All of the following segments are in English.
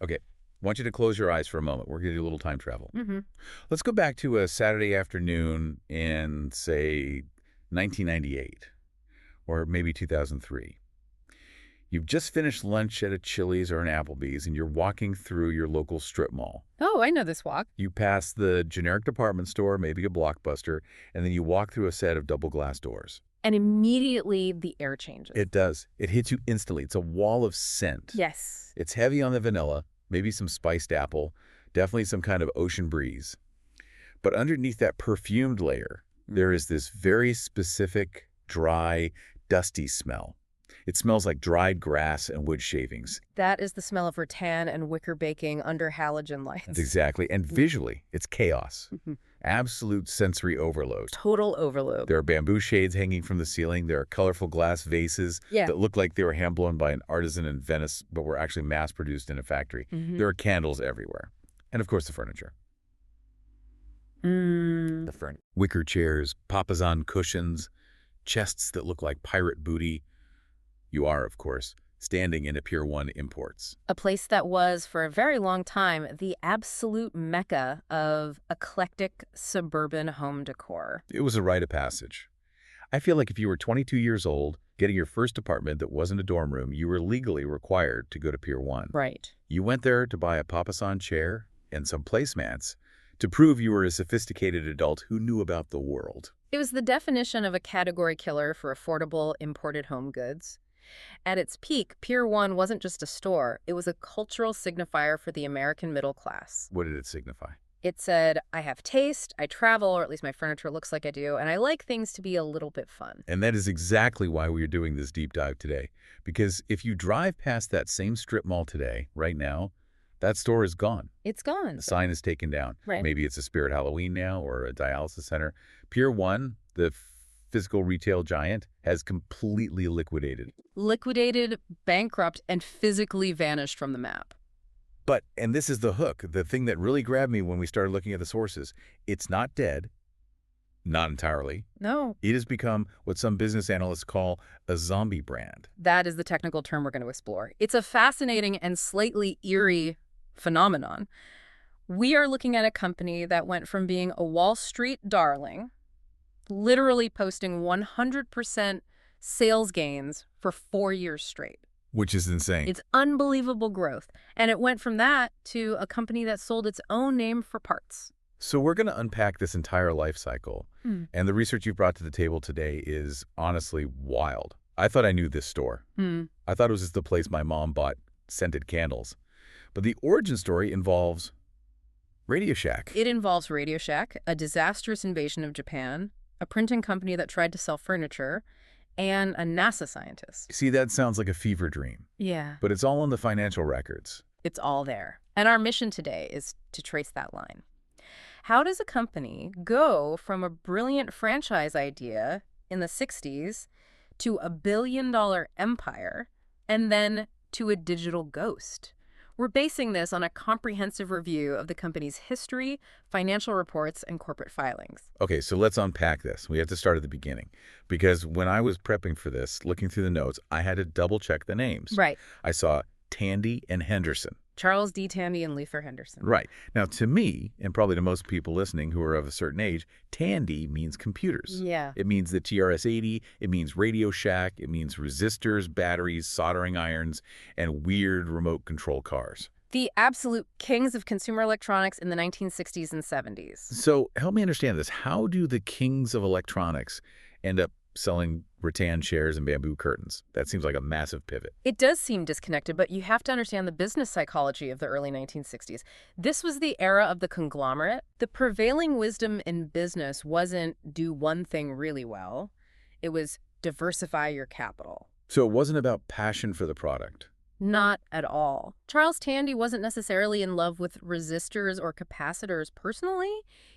Okay, I want you to close your eyes for a moment. We're going to do a little time travel. Mm-hmm. Let's go back to a Saturday afternoon in, say, 1998 or maybe 2003. You've just finished lunch at a Chili's or an Applebee's, and you're walking through your local strip mall. Oh, I know this walk. You pass the generic department store, maybe a Blockbuster, and then you walk through a set of double glass doors. And immediately the air changes. It does. It hits you instantly. It's a wall of scent. Yes. It's heavy on the vanilla, maybe some spiced apple, definitely some kind of ocean breeze. But underneath that perfumed layer, there is this very specific, dry, dusty smell. It smells like dried grass and wood shavings. That is the smell of rattan and wicker baking under halogen lights. Exactly. And visually, it's chaos. Absolute sensory overload. Total overload. There are bamboo shades hanging from the ceiling. There are colorful glass vases that look like they were hand-blown by an artisan in Venice, but were actually mass-produced in a factory. There are candles everywhere. And, of course, the furniture. Wicker chairs, papasan cushions, chests that look like pirate booty. You are, of course, standing in a Pier 1 Imports. A place that was, for a very long time, the absolute mecca of eclectic suburban home decor. It was a rite of passage. I feel like if you were 22 years old, getting your first apartment that wasn't a dorm room, you were legally required to go to Pier 1. Right. You went there to buy a papasan chair and some placemats to prove you were a sophisticated adult who knew about the world. It was the definition of a category killer for affordable imported home goods. At its peak, Pier 1 wasn't just a store. It was a cultural signifier for the American middle class. What did it signify? It said, I have taste, I travel, or at least my furniture looks like I do, and I like things to be a little bit fun. And that is exactly why we are doing this deep dive today. Because if you drive past that same strip mall today, right now, that store is gone. It's gone. The sign is taken down. Right. Maybe it's a Spirit Halloween now or a dialysis center. Pier 1, the physical retail giant, has completely liquidated. Liquidated, bankrupt, and physically vanished from the map. But, and this is the hook, the thing that really grabbed me when we started looking at the sources, it's not dead, not entirely. No. It has become what some business analysts call a zombie brand. That is the technical term we're going to explore. It's a fascinating and slightly eerie phenomenon. We are looking at a company that went from being a Wall Street darling, literally posting 100% sales gains for 4 years straight. Which is insane. It's unbelievable growth. And it went from that to a company that sold its own name for parts. So we're going to unpack this entire life cycle. And the research you've brought to the table today is honestly wild. I thought I knew this store. I thought it was just the place my mom bought scented candles. But the origin story involves Radio Shack. It involves Radio Shack, a disastrous invasion of Japan, a printing company that tried to sell furniture, and a NASA scientist. See, that sounds like a fever dream. Yeah. But it's all in the financial records. It's all there. And our mission today is to trace that line. How does a company go from a brilliant franchise idea in the 60s to a billion-dollar empire and then to a digital ghost? We're basing this on a comprehensive review of the company's history, financial reports, and corporate filings. Okay, so let's unpack this. We have to start at the beginning. Because when I was prepping for this, looking through the notes, I had to double-check the names. Right. I saw Tandy and Henderson. Charles D. Tandy and Luther Henderson. Right. Now, to me, and probably to most people listening who are of a certain age, Tandy means computers. Yeah. It means the TRS-80, it means Radio Shack, it means resistors, batteries, soldering irons, and weird remote control cars. The absolute kings of consumer electronics in the 1960s and 70s. So help me understand this. How do the kings of electronics end up selling rattan chairs and bamboo curtains? That seems like a massive pivot. It does seem disconnected, but you have to understand the business psychology of the early 1960s. This was the era of the conglomerate. The prevailing wisdom in business wasn't do one thing really well. It was diversify your capital. So it wasn't about passion for the product. Not at all. Charles Tandy wasn't necessarily in love with resistors or capacitors personally.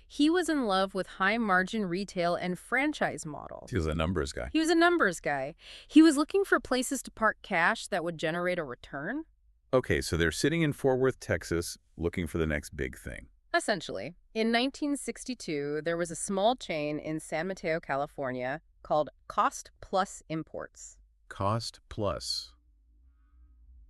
He was in love with high-margin retail and franchise models. He was a numbers guy. He was a numbers guy. He was looking for places to park cash that would generate a return. Okay, so they're sitting in Fort Worth, Texas, looking for the next big thing. Essentially. In 1962, there was a small chain in San Mateo, California, called Cost Plus Imports. Cost Plus.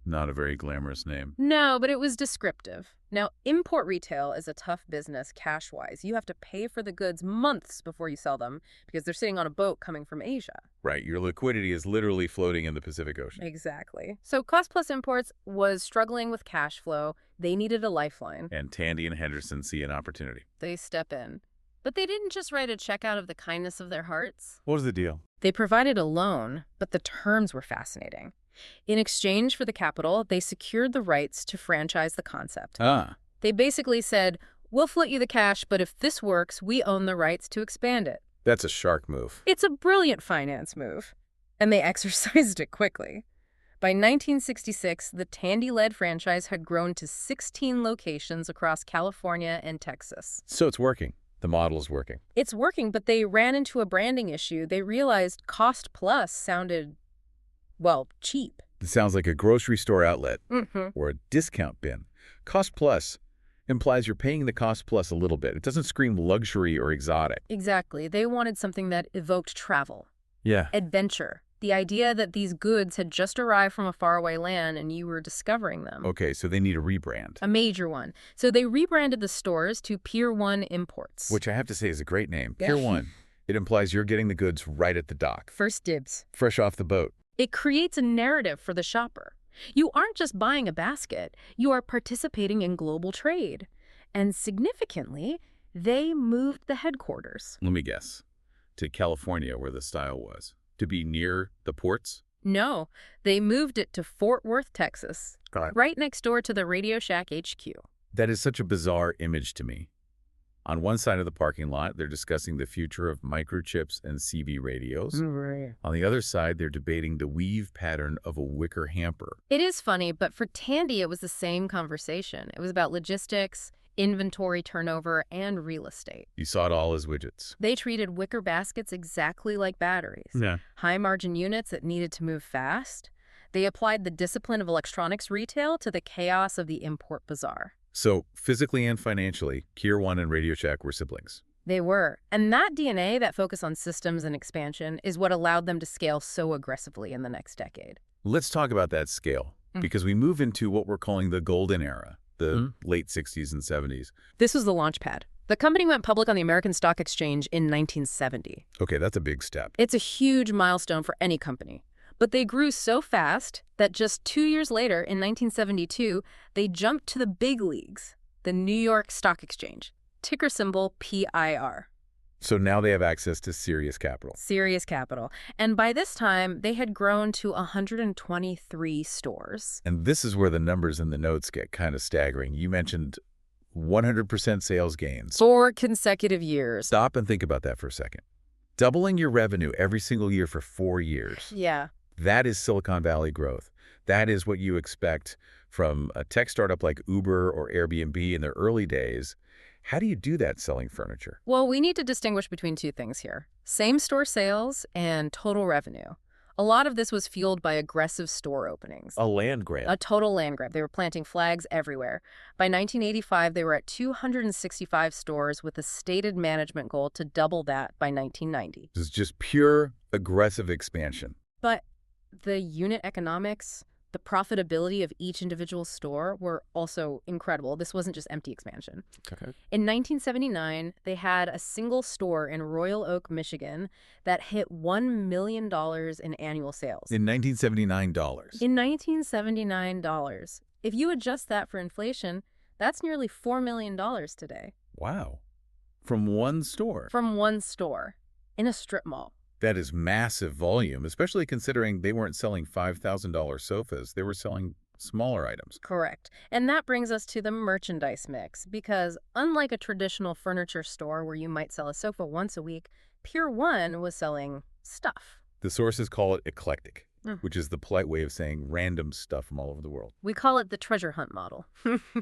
Not a very glamorous name. No, but it was descriptive. Now, import retail is a tough business cash-wise. You have to pay for the goods months before you sell them because they're sitting on a boat coming from Asia. Right, your liquidity is literally floating in the Pacific Ocean. Exactly. So Cost Plus Imports was struggling with cash flow. They needed a lifeline. And Tandy and Henderson see an opportunity. They step in. But they didn't just write a check out of the kindness of their hearts. What was the deal? They provided a loan, but the terms were fascinating. In exchange for the capital, they secured the rights to franchise the concept. They basically said, we'll float you the cash, but if this works, we own the rights to expand it. That's a shark move. It's a brilliant finance move. And they exercised it quickly. By 1966, the Tandy-led franchise had grown to 16 locations across California and Texas. So it's working. The model is working. It's working, but they ran into a branding issue. They realized Cost Plus sounded, well, cheap. It sounds like a grocery store outlet or a discount bin. Cost Plus implies you're paying the cost plus a little bit. It doesn't scream luxury or exotic. Exactly. They wanted something that evoked travel. Yeah. Adventure. The idea that these goods had just arrived from a faraway land and you were discovering them. Okay, so they need a rebrand. A major one. So they rebranded the stores to Pier 1 Imports. Which I have to say is a great name. Yeah. Pier 1. It implies you're getting the goods right at the dock. First dibs. Fresh off the boat. It creates a narrative for the shopper. You aren't just buying a basket. You are participating in global trade. And significantly, they moved the headquarters. Let me guess. To California, where the style was. To be near the ports? No, they moved it to Fort Worth, Texas. Got it. Right next door to the Radio Shack HQ. That is such a bizarre image to me. On one side of the parking lot, they're discussing the future of microchips and CV radios. Right. On the other side, they're debating the weave pattern of a wicker hamper. It is funny, but for Tandy, it was the same conversation. It was about logistics, inventory turnover, and real estate. You saw it all as widgets. They treated wicker baskets exactly like batteries. Yeah. High-margin units that needed to move fast. They applied the discipline of electronics retail to the chaos of the import bazaar. So, physically and financially, Pier 1 and Radio Shack were siblings. They were. And that DNA, that focus on systems and expansion, is what allowed them to scale so aggressively in the next decade. Let's talk about that scale, because we move into what we're calling the golden era, the late 60s and 70s. This was the launch pad. The company went public on the American Stock Exchange in 1970. Okay, that's a big step. It's a huge milestone for any company. But they grew so fast that just 2 years later, in 1972, they jumped to the big leagues, the New York Stock Exchange, ticker symbol PIR. So now they have access to serious capital. Serious capital. And by this time, they had grown to 123 stores. And this is where the numbers in the notes get kind of staggering. You mentioned 100% sales gains. 4 consecutive years. Stop and think about that for a second. Doubling your revenue every single year for 4 years. Yeah. That is Silicon Valley growth. That is what you expect from a tech startup like Uber or Airbnb in their early days. How do you do that selling furniture? Well, we need to distinguish between two things here. Same-store sales and total revenue. A lot of this was fueled by aggressive store openings. A land grab. A total land grab. They were planting flags everywhere. By 1985, they were at 265 stores with a stated management goal to double that by 1990. This is just pure aggressive expansion. But the unit economics, the profitability of each individual store were also incredible. This wasn't just empty expansion. Okay. In 1979, they had a single store in Royal Oak, Michigan that hit $1 million in annual sales. In $1979. In $1979. If you adjust that for inflation, that's nearly $4 million today. Wow. From one store. From one store in a strip mall. That is massive volume, especially considering they weren't selling $5,000 sofas. They were selling smaller items. Correct. And that brings us to the merchandise mix, because unlike a traditional furniture store where you might sell a sofa once a week, Pier 1 was selling stuff. The sources call it eclectic, which is the polite way of saying random stuff from all over the world. We call it the treasure hunt model.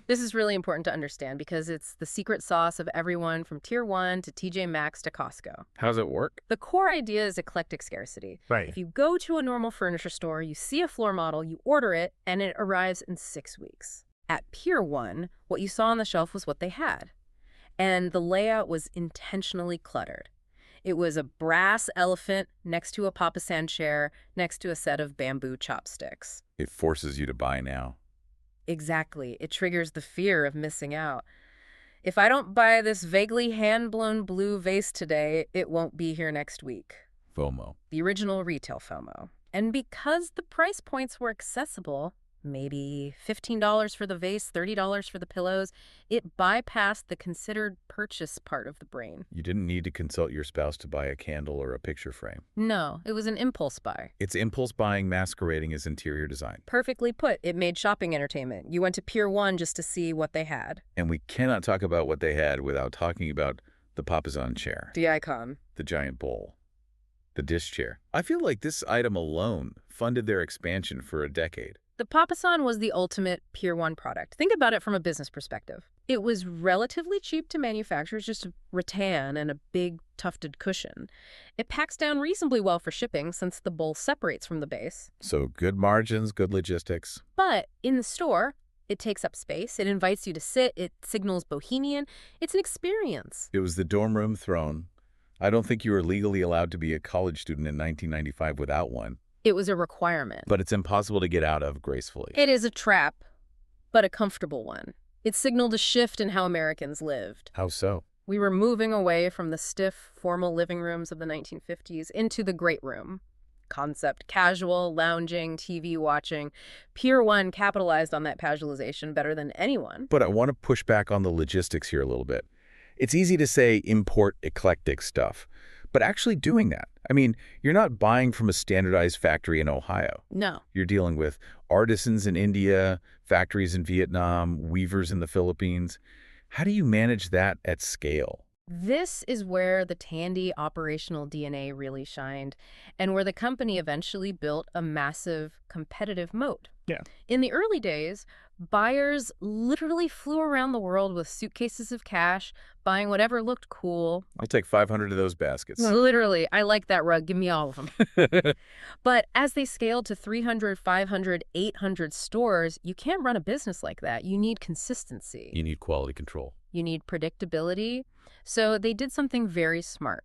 This is really important to understand because it's the secret sauce of everyone from Tier 1 to TJ Maxx to Costco. How does it work? The core idea is eclectic scarcity. Right. If you go to a normal furniture store, you see a floor model, you order it, and it arrives in 6 weeks. At Pier 1, what you saw on the shelf was what they had. And the layout was intentionally cluttered. It was a brass elephant next to a papasan chair, next to a set of bamboo chopsticks. It forces you to buy now. Exactly. It triggers the fear of missing out. If I don't buy this vaguely hand-blown blue vase today, it won't be here next week. FOMO. The original retail FOMO. And because the price points were accessible, maybe $15 for the vase, $30 for the pillows, it bypassed the considered purchase part of the brain. You didn't need to consult your spouse to buy a candle or a picture frame. No, it was an impulse buy. It's impulse buying masquerading as interior design. Perfectly put. It made shopping entertainment. You went to Pier 1 just to see what they had. And we cannot talk about what they had without talking about the papasan chair. The icon. The giant bowl. The dish chair. I feel like this item alone funded their expansion for a decade. The papasan was the ultimate Pier 1 product. Think about it from a business perspective. It was relatively cheap to manufacture, just a rattan and a big tufted cushion. It packs down reasonably well for shipping since the bowl separates from the base. So good margins, good logistics. But in the store, it takes up space, it invites you to sit, it signals bohemian. It's an experience. It was the dorm room throne. I don't think you were legally allowed to be a college student in 1995 without one. It was a requirement. But it's impossible to get out of gracefully. It is a trap, but a comfortable one. It signaled a shift in how Americans lived. How so? We were moving away from the stiff, formal living rooms of the 1950s into the great room. Concept casual, lounging, TV watching. Pier 1 capitalized on that casualization better than anyone. But I want to push back on the logistics here a little bit. It's easy to say import eclectic stuff, but actually doing that. I mean, you're not buying from a standardized factory in Ohio. No. You're dealing with artisans in India, factories in Vietnam, weavers in the Philippines. How do you manage that at scale? This is where the Tandy operational DNA really shined, and where the company eventually built a massive competitive moat. Yeah. In the early days, buyers literally flew around the world with suitcases of cash, buying whatever looked cool. I'll take 500 of those baskets. Literally, I like that rug. Give me all of them. But as they scaled to 300, 500, 800 stores, you can't run a business like that. You need consistency. You need quality control. You need predictability. So they did something very smart.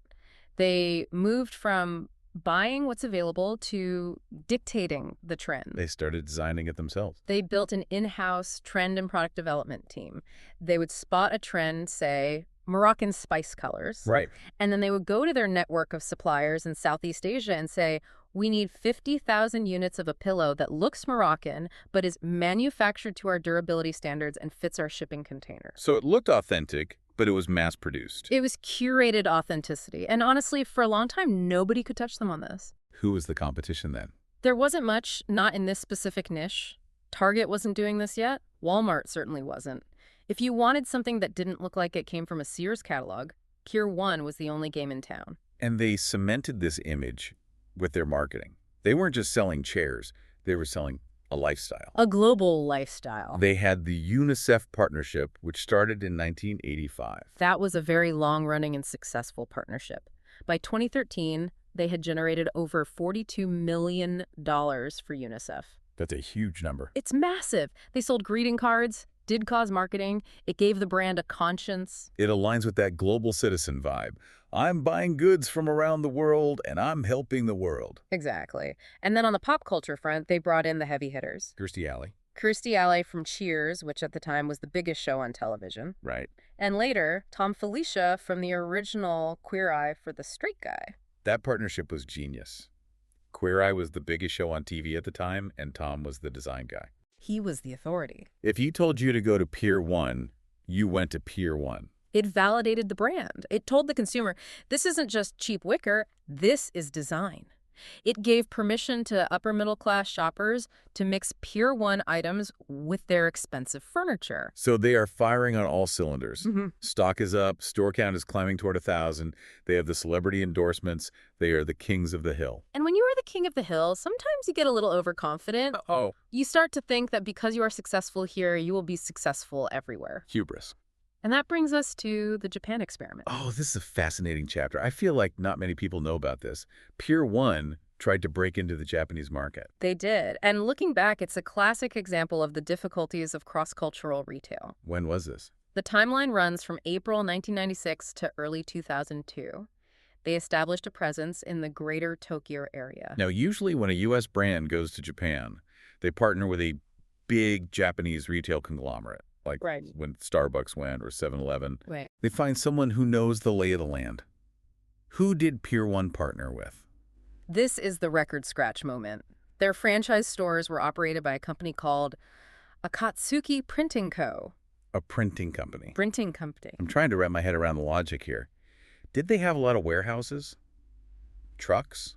They moved from buying what's available to dictating the trend. They started designing it themselves. They built an in-house trend and product development team. They would spot a trend, say, Moroccan spice colors. Right. And then they would go to their network of suppliers in Southeast Asia and say, we need 50,000 units of a pillow that looks Moroccan, but is manufactured to our durability standards and fits our shipping container. So it looked authentic, but it was mass-produced. It was curated authenticity. And honestly, for a long time, nobody could touch them on this. Who was the competition then? There wasn't much, not in this specific niche. Target wasn't doing this yet. Walmart certainly wasn't. If you wanted something that didn't look like it came from a Sears catalog, Pier 1 was the only game in town. And they cemented this image with their marketing. They weren't just selling chairs. They were selling a lifestyle. A global lifestyle. They had the UNICEF partnership, which started in 1985. That was a very long-running and successful partnership. By 2013, they had generated over $42 million for UNICEF. That's a huge number. It's massive. They sold greeting cards, did cause marketing. It gave the brand a conscience. It aligns with that global citizen vibe. I'm buying goods from around the world, and I'm helping the world. Exactly. And then on the pop culture front, they brought in the heavy hitters. Kirstie Alley. Kirstie Alley from Cheers, which at the time was the biggest show on television. Right. And later, Tom Felicia from the original Queer Eye for the Straight Guy. That partnership was genius. Queer Eye was the biggest show on TV at the time, and Tom was the design guy. He was the authority. If he told you to go to Pier 1, you went to Pier 1. It validated the brand. It told the consumer, this isn't just cheap wicker, this is design. It gave permission to upper-middle-class shoppers to mix Pier 1 items with their expensive furniture. So they are firing on all cylinders. Mm-hmm. Stock is up, store count is climbing toward 1,000. They have the celebrity endorsements. They are the kings of the hill. And when you are the king of the hill, sometimes you get a little overconfident. Oh. You start to think that because you are successful here, you will be successful everywhere. Hubris. And that brings us to the Japan experiment. Oh, this is a fascinating chapter. I feel like not many people know about this. Pier 1 tried to break into the Japanese market. They did. And looking back, it's a classic example of the difficulties of cross-cultural retail. When was this? The timeline runs from April 1996 to early 2002. They established a presence in the greater Tokyo area. Now, usually when a U.S. brand goes to Japan, they partner with a big Japanese retail conglomerate, like Right. when Starbucks went or 7-Eleven. Right. They find someone who knows the lay of the land. Who did Pier 1 partner with? This is the record scratch moment. Their franchise stores were operated by a company called Akatsuki Printing Co. A printing company. Printing company. I'm trying to wrap my head around the logic here. Did they have a lot of warehouses? Trucks?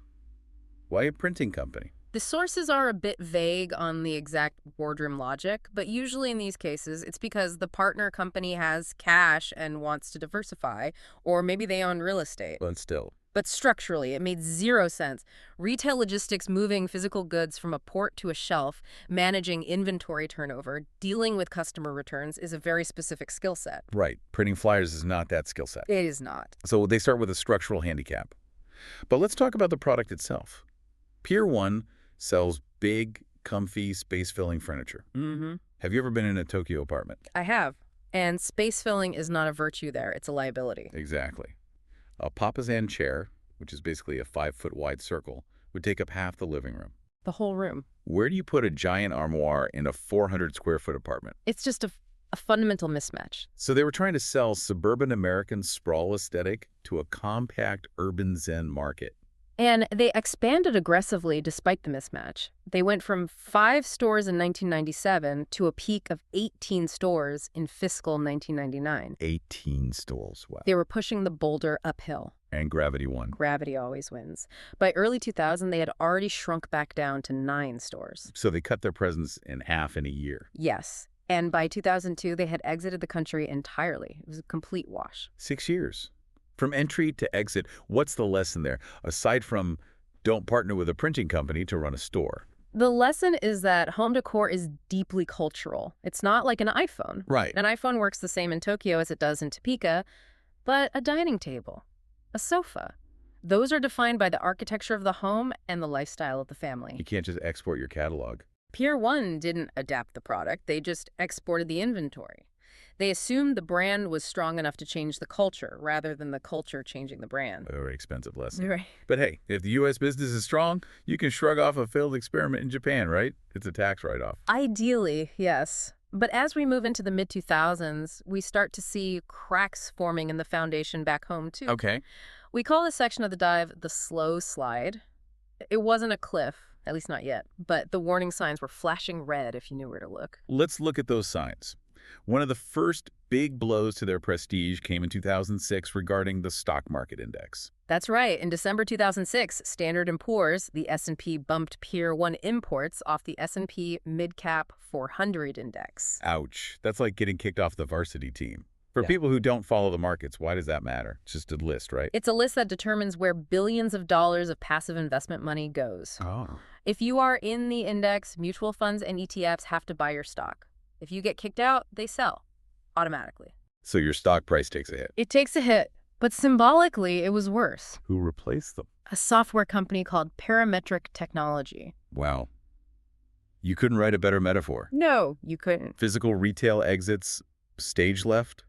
Why a printing company? The sources are a bit vague on the exact boardroom logic, but usually in these cases, it's because the partner company has cash and wants to diversify, or maybe they own real estate. But still. But structurally, it made zero sense. Retail logistics, moving physical goods from a port to a shelf, managing inventory turnover, dealing with customer returns is a very specific skill set. Right. Printing flyers is not that skill set. It is not. So they start with a structural handicap. But let's talk about the product itself. Pier 1 sells big, comfy, space-filling furniture. Mm-hmm. Have you ever been in a Tokyo apartment? I have. And space filling is not a virtue there. It's a liability. Exactly. A papazan chair, which is basically a 5-foot wide circle, would take up half the living room. The whole room. Where do you put a giant armoire in a 400-square-foot apartment? It's just a fundamental mismatch. So they were trying to sell suburban American sprawl aesthetic to a compact urban zen market. And they expanded aggressively despite the mismatch. They went from 5 stores in 1997 to a peak of 18 stores in fiscal 1999. 18 stores, wow. They were pushing the boulder uphill. And gravity won. Gravity always wins. By early 2000, they had already shrunk back down to 9 stores. So they cut their presence in half in a year. Yes. And by 2002, they had exited the country entirely. It was a complete wash. 6 years. From entry to exit, what's the lesson there? Aside from don't partner with a printing company to run a store. The lesson is that home decor is deeply cultural. It's not like an iPhone. Right. An iPhone works the same in Tokyo as it does in Topeka, but a dining table, a sofa, those are defined by the architecture of the home and the lifestyle of the family. You can't just export your catalog. Pier 1 didn't adapt the product. They just exported the inventory. They assumed the brand was strong enough to change the culture rather than the culture changing the brand. A very expensive lesson. Right. But hey, if the U.S. business is strong, you can shrug off a failed experiment in Japan, right? It's a tax write-off. Ideally, yes. But as we move into the mid-2000s, we start to see cracks forming in the foundation back home, too. Okay. We call this section of the dive the slow slide. It wasn't a cliff, at least not yet, but the warning signs were flashing red if you knew where to look. Let's look at those signs. One of the first big blows to their prestige came in 2006 regarding the stock market index. That's right. In December 2006, Standard & Poor's, the S&P, bumped Pier 1 imports off the S&P Midcap 400 index. Ouch. That's like getting kicked off the varsity team. For Yeah. people who don't follow the markets, why does that matter? It's just a list, right? It's a list that determines where billions of dollars of passive investment money goes. Oh. If you are in the index, mutual funds and ETFs have to buy your stock. If you get kicked out, they sell automatically. So your stock price takes a hit. It takes a hit, but symbolically, it was worse. Who replaced them? A software company called Parametric Technology. Wow. You couldn't write a better metaphor. No, you couldn't. Physical retail exits stage left.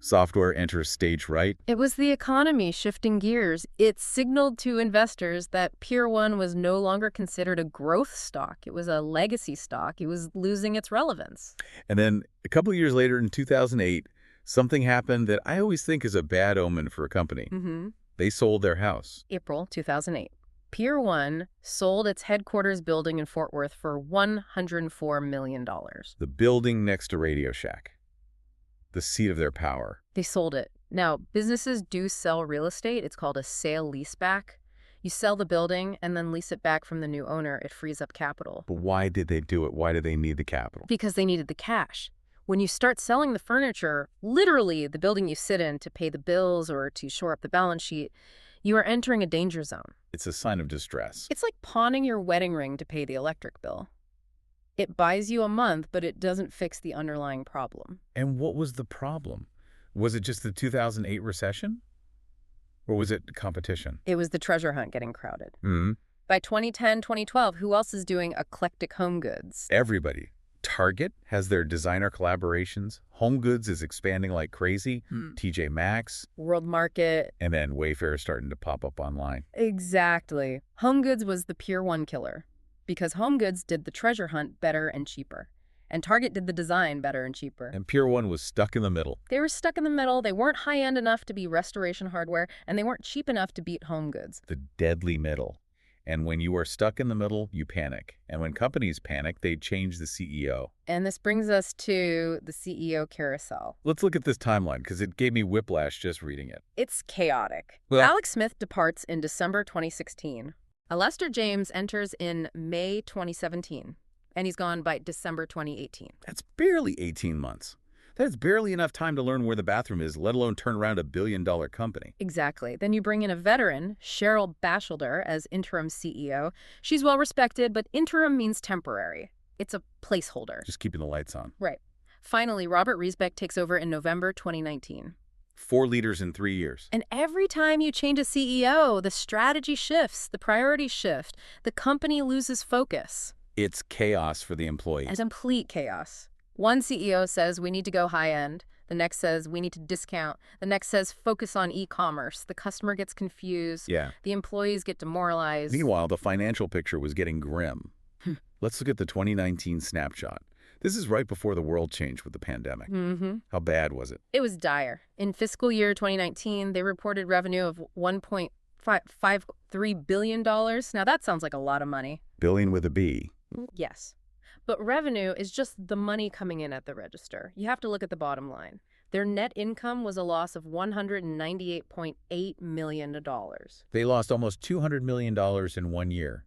Software enters stage right. It was the economy shifting gears. It signaled to investors that Pier 1 was no longer considered a growth stock. It was a legacy stock. It was losing its relevance. And then a couple of years later in 2008, something happened that I always think is a bad omen for a company. They sold their house. April 2008. Pier 1 sold its headquarters building in Fort Worth for $104 million. The building next to Radio Shack. The seat of their power. They sold it. Now, businesses do sell real estate. It's called a sale-leaseback. You sell the building and then lease it back from the new owner. It frees up capital. But why did they do it? Why did they need the capital? Because they needed the cash. When you start selling the furniture, literally the building you sit in to pay the bills or to shore up the balance sheet, you are entering a danger zone. It's a sign of distress. It's like pawning your wedding ring to pay the electric bill. It buys you a month, but it doesn't fix the underlying problem. And what was the problem? Was it just the 2008 recession? Or was it competition? It was the treasure hunt getting crowded. Mm-hmm. By 2010, 2012, who else is doing eclectic home goods? Everybody. Target has their designer collaborations. Home Goods is expanding like crazy. TJ Maxx. World Market. And then Wayfair is starting to pop up online. Exactly. Home Goods was the Pier 1 killer because Home Goods did the treasure hunt better and cheaper. And Target did the design better and cheaper. And Pier 1 was stuck in the middle. They were stuck in the middle. They weren't high-end enough to be restoration hardware, and they weren't cheap enough to beat Home Goods. The deadly middle. And when you are stuck in the middle, you panic. And when companies panic, they change the CEO. And this brings us to the CEO carousel. Let's look at this timeline, because it gave me whiplash just reading it. It's chaotic. Well, Alex Smith departs in December 2016. Alester James enters in May 2017. And he's gone by December 2018. That's barely 18 months. That's barely enough time to learn where the bathroom is, let alone turn around a billion-dollar company. Exactly. Then you bring in a veteran, Cheryl Batchelder, as interim CEO. She's well-respected, but interim means temporary. It's a placeholder. Just keeping the lights on. Right. Finally, Robert Riesbeck takes over in November 2019. 4 leaders in 3 years. And every time you change a CEO, the strategy shifts, the priorities shift, the company loses focus. It's chaos for the employees. And complete chaos. One CEO says we need to go high-end. The next says we need to discount. The next says focus on e-commerce. The customer gets confused. Yeah. The employees get demoralized. Meanwhile, the financial picture was getting grim. Let's look at the 2019 snapshot. This is right before the world changed with the pandemic. How bad was it? It was dire. In fiscal year 2019, they reported revenue of $1.53 billion. Now, that sounds like a lot of money. Billion with a B. Yes. But revenue is just the money coming in at the register. You have to look at the bottom line. Their net income was a loss of $198.8 million. They lost almost $200 million in 1 year,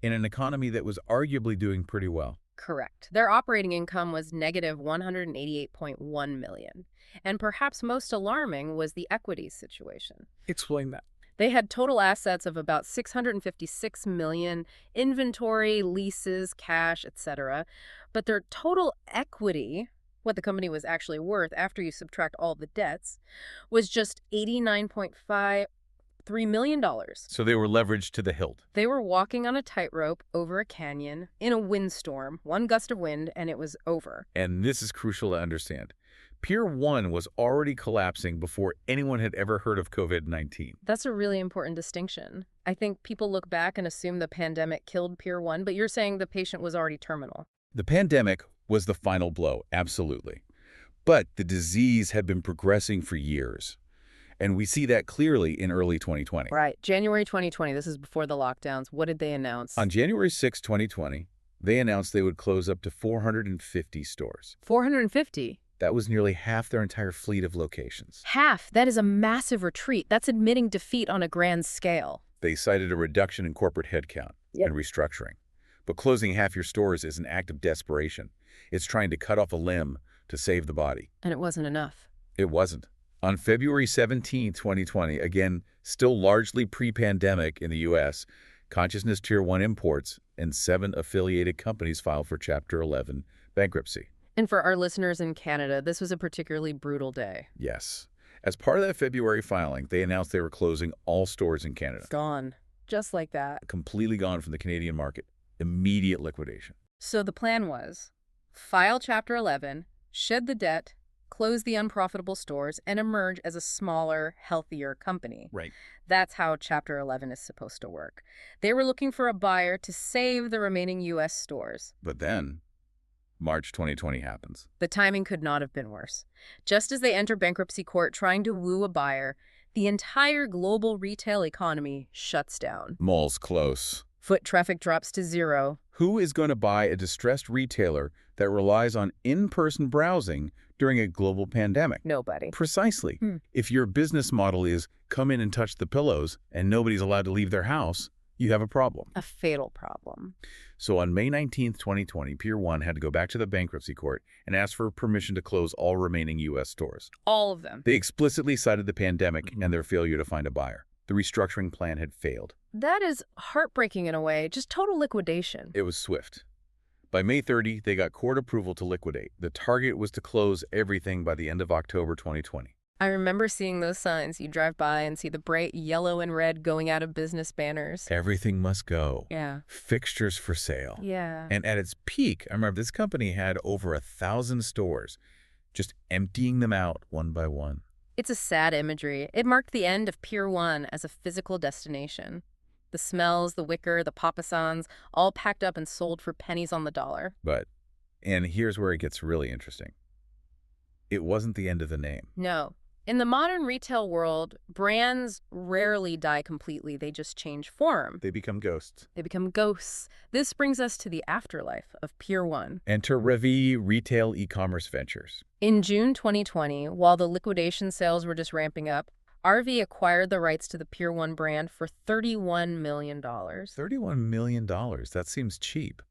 in an economy that was arguably doing pretty well. Correct. Their operating income was negative $188.1 million. And perhaps most alarming was the equities situation. Explain that. They had total assets of about $656 million, inventory, leases, cash, etc. But their total equity, what the company was actually worth after you subtract all the debts, was just $89.53 million. So they were leveraged to the hilt. They were walking on a tightrope over a canyon in a windstorm, one gust of wind, and it was over. And this is crucial to understand. Pier 1 was already collapsing before anyone had ever heard of COVID-19. That's a really important distinction. I think people look back and assume the pandemic killed Pier 1, but you're saying the patient was already terminal. The pandemic was the final blow, absolutely. But the disease had been progressing for years. And we see that clearly in early 2020. Right. January 2020, this is before the lockdowns. What did they announce? On January 6, 2020, they announced they would close up to 450 stores. 450? That was nearly half their entire fleet of locations. Half? That is a massive retreat. That's admitting defeat on a grand scale. They cited a reduction in corporate headcount and restructuring. But closing half your stores is an act of desperation. It's trying to cut off a limb to save the body. And it wasn't enough. It wasn't. On February 17, 2020, again, still largely pre-pandemic in the U.S., Consciousness Tier 1 Imports and 7 affiliated companies filed for Chapter 11 bankruptcy. And for our listeners in Canada, this was a particularly brutal day. Yes. As part of that February filing, they announced they were closing all stores in Canada. Gone. Just like that. Completely gone from the Canadian market. Immediate liquidation. So the plan was file Chapter 11, shed the debt, close the unprofitable stores, and emerge as a smaller, healthier company. Right. That's how Chapter 11 is supposed to work. They were looking for a buyer to save the remaining U.S. stores. But then, March 2020 happens. The timing could not have been worse. Just as they enter bankruptcy court trying to woo a buyer, the entire global retail economy shuts down. Malls close. Foot traffic drops to zero. Who is going to buy a distressed retailer that relies on in-person browsing during a global pandemic? Nobody. Precisely. If your business model is come in and touch the pillows and nobody's allowed to leave their house, you have a problem. A fatal problem. So on May 19, 2020, Pier 1 had to go back to the bankruptcy court and ask for permission to close all remaining U.S. stores. All of them. They explicitly cited the pandemic and their failure to find a buyer. The restructuring plan had failed. That is heartbreaking in a way, just total liquidation. It was swift. By May 30, they got court approval to liquidate. The target was to close everything by the end of October 2020. I remember seeing those signs. You drive by and see the bright yellow and red going out of business banners. Everything must go. Yeah. Fixtures for sale. Yeah. And at its peak, I remember this company had over 1,000 stores, just emptying them out one by one. It's a sad imagery. It marked the end of Pier 1 as a physical destination. The smells, the wicker, the papassans, all packed up and sold for pennies on the dollar. And here's where it gets really interesting. It wasn't the end of the name. No. In the modern retail world, brands rarely die completely. They just change form. They become ghosts. They become ghosts. This brings us to the afterlife of Pier 1. Enter Retail Ecommerce Ventures. In June 2020, while the liquidation sales were just ramping up, RV acquired the rights to the Pier 1 brand for $31 million. $31 million. That seems cheap.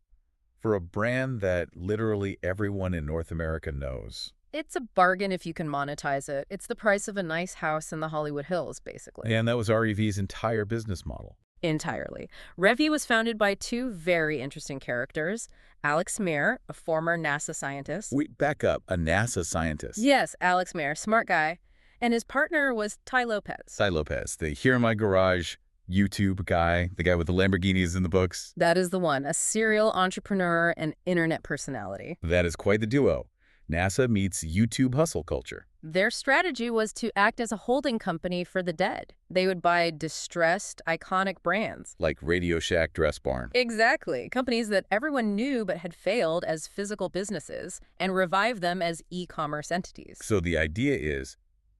For a brand that literally everyone in North America knows. It's a bargain if you can monetize it. It's the price of a nice house in the Hollywood Hills, basically. And that was REV's entire business model. Entirely. Revy was founded by two very interesting characters. Alex Mayer, a former NASA scientist. Wait, back up. A NASA scientist. Yes, Alex Mayer, smart guy. And his partner was Ty Lopez. Ty Lopez, the Here in My Garage YouTube guy, the guy with the Lamborghinis in the books. That is the one, a serial entrepreneur and internet personality. That is quite the duo. NASA meets YouTube hustle culture. Their strategy was to act as a holding company for the dead. They would buy distressed, iconic brands. Like Radio Shack Dress Barn. Exactly. Companies that everyone knew but had failed as physical businesses and revive them as e-commerce entities. So the idea is,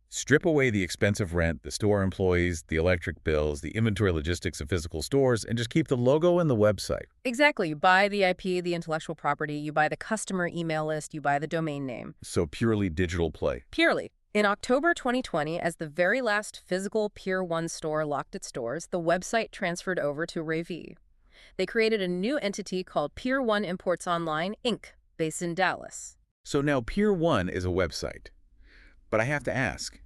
strip away the expensive rent, the store employees, the electric bills, the inventory logistics of physical stores, and just keep the logo and the website. Exactly. You buy the IP, the intellectual property, you buy the customer email list, you buy the domain name. So purely digital play. Purely. In October 2020, as the very last physical Pier 1 store locked its doors, the website transferred over to Revy. They created a new entity called Pier 1 Imports Online, Inc., based in Dallas. So now Pier 1 is a website. But I have to ask,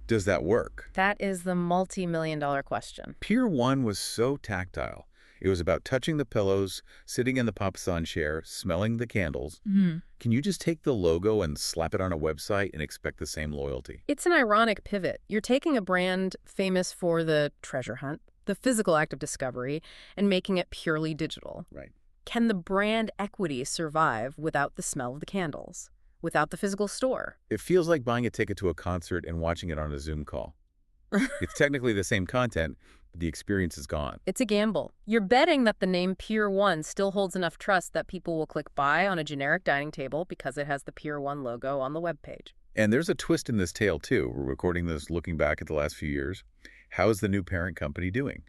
does that work? That is the multi-million-dollar question. Pier 1 was so tactile. It was about touching the pillows, sitting in the papasan chair, smelling the candles. Can you just take the logo and slap it on a website and expect the same loyalty? It's an ironic pivot. You're taking a brand famous for the treasure hunt, the physical act of discovery, and making it purely digital. Right. Can the brand equity survive without the smell of the candles? Without the physical store? It feels like buying a ticket to a concert and watching it on a Zoom call. It's technically the same content, but the experience is gone. It's a gamble. You're betting that the name Pier 1 still holds enough trust that people will click buy on a generic dining table because it has the Pier 1 logo on the webpage. And there's a twist in this tale, too. We're recording this looking back at the last few years. How is the new parent company doing?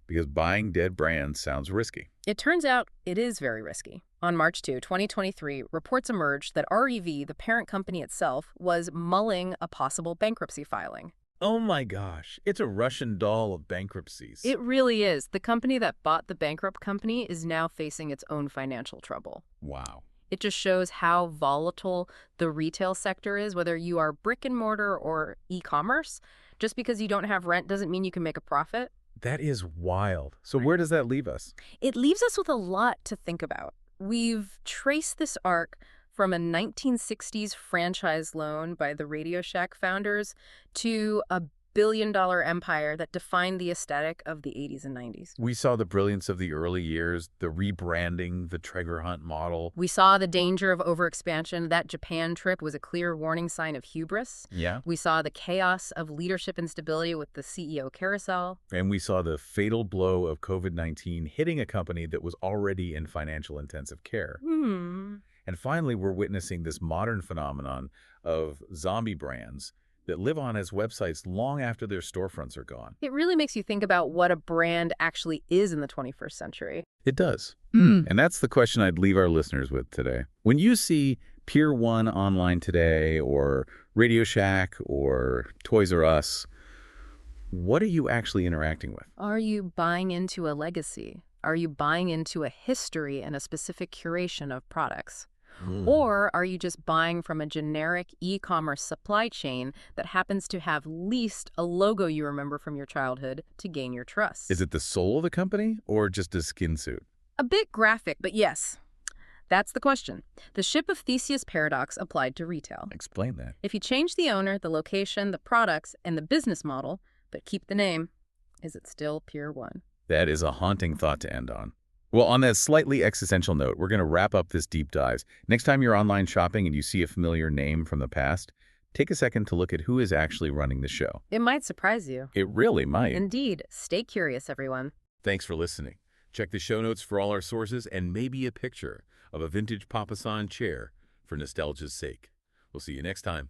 Because buying dead brands sounds risky. It turns out it is very risky. On March 2, 2023, reports emerged that REV, the parent company itself, was mulling a possible bankruptcy filing. Oh my gosh, it's a Russian doll of bankruptcies. It really is. The company that bought the bankrupt company is now facing its own financial trouble. Wow. It just shows how volatile the retail sector is, whether you are brick and mortar or e-commerce. Just because you don't have rent doesn't mean you can make a profit. That is wild. So where does that leave us? It leaves us with a lot to think about. We've traced this arc from a 1960s franchise loan by the Radio Shack founders to a billion-dollar empire that defined the aesthetic of the 80s and 90s. We saw the brilliance of the early years, the rebranding, the treasure hunt model. We saw the danger of overexpansion. That Japan trip was a clear warning sign of hubris. Yeah. We saw the chaos of leadership instability with the CEO carousel. And we saw the fatal blow of COVID-19 hitting a company that was already in financial intensive care. And finally, we're witnessing this modern phenomenon of zombie brands that live on as websites long after their storefronts are gone. It really makes you think about what a brand actually is in the 21st century. It does. And that's the question I'd leave our listeners with today. When you see Pier 1 online today, or Radio Shack, or Toys R Us, what are you actually interacting with? Are you buying into a legacy? Are you buying into a history and a specific curation of products? Or are you just buying from a generic e-commerce supply chain that happens to have leased a logo you remember from your childhood to gain your trust? Is it the soul of the company or just a skin suit? A bit graphic, but yes. That's the question. The ship of Theseus paradox applied to retail. Explain that. If you change the owner, the location, the products, and the business model, but keep the name, is it still Pier 1? That is a haunting thought to end on. Well, on that slightly existential note, we're going to wrap up this deep dive. Next time you're online shopping and you see a familiar name from the past, take a second to look at who is actually running the show. It might surprise you. It really might. Indeed. Stay curious, everyone. Thanks for listening. Check the show notes for all our sources and maybe a picture of a vintage Papasan chair for nostalgia's sake. We'll see you next time.